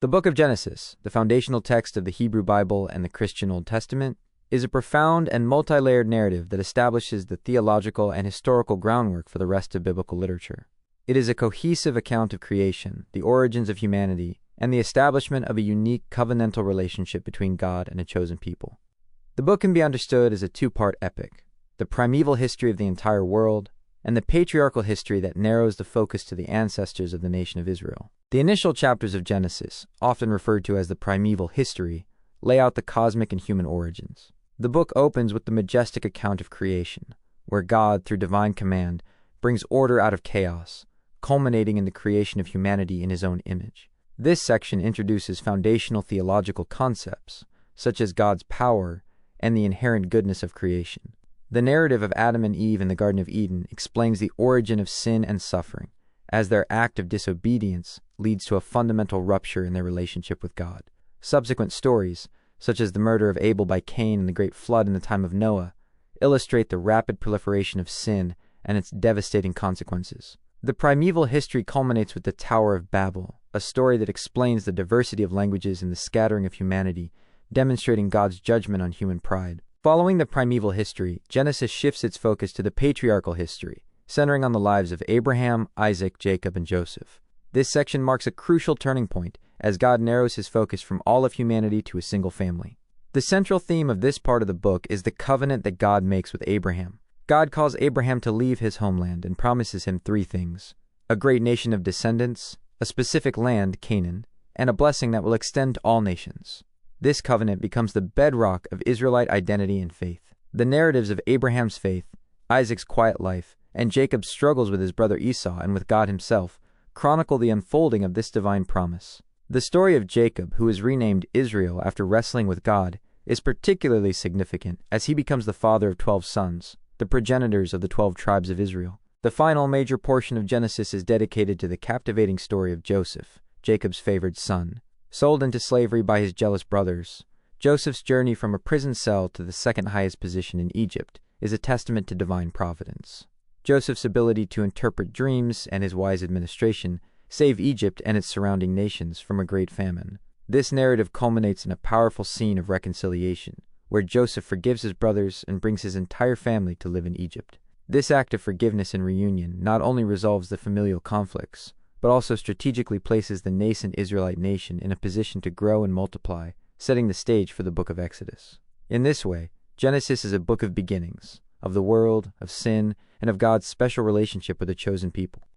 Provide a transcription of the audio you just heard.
The book of Genesis, the foundational text of the Hebrew Bible and the Christian Old Testament, is a profound and multi-layered narrative that establishes the theological and historical groundwork for the rest of biblical literature. It is a cohesive account of creation, the origins of humanity, and the establishment of a unique covenantal relationship between God and a chosen people. The book can be understood as a two-part epic, the primeval history of the entire world, and the patriarchal history that narrows the focus to the ancestors of the nation of Israel. The initial chapters of Genesis, often referred to as the primeval history, lay out the cosmic and human origins. The book opens with the majestic account of creation, where God, through divine command, brings order out of chaos, culminating in the creation of humanity in his own image. This section introduces foundational theological concepts, such as God's power and the inherent goodness of creation. The narrative of Adam and Eve in the Garden of Eden explains the origin of sin and suffering, as their act of disobedience leads to a fundamental rupture in their relationship with God. Subsequent stories, such as the murder of Abel by Cain and the great flood in the time of Noah, illustrate the rapid proliferation of sin and its devastating consequences. The primeval history culminates with the Tower of Babel, a story that explains the diversity of languages and the scattering of humanity, demonstrating God's judgment on human pride. Following the primeval history, Genesis shifts its focus to the patriarchal history, centering on the lives of Abraham, Isaac, Jacob, and Joseph. This section marks a crucial turning point as God narrows his focus from all of humanity to a single family. The central theme of this part of the book is the covenant that God makes with Abraham. God calls Abraham to leave his homeland and promises him three things: a great nation of descendants, a specific land, Canaan, and a blessing that will extend to all nations. This covenant becomes the bedrock of Israelite identity and faith. The narratives of Abraham's faith, Isaac's quiet life, and Jacob's struggles with his brother Esau and with God himself chronicle the unfolding of this divine promise. The story of Jacob, who is renamed Israel after wrestling with God, is particularly significant as he becomes the father of 12 sons, the progenitors of the 12 tribes of Israel. The final major portion of Genesis is dedicated to the captivating story of Joseph, Jacob's favored son. Sold into slavery by his jealous brothers, Joseph's journey from a prison cell to the second highest position in Egypt is a testament to divine providence. Joseph's ability to interpret dreams and his wise administration save Egypt and its surrounding nations from a great famine. This narrative culminates in a powerful scene of reconciliation, where Joseph forgives his brothers and brings his entire family to live in Egypt. This act of forgiveness and reunion not only resolves the familial conflicts, but also strategically places the nascent Israelite nation in a position to grow and multiply, setting the stage for the book of Exodus. In this way, Genesis is a book of beginnings, of the world, of sin, and of God's special relationship with a chosen people.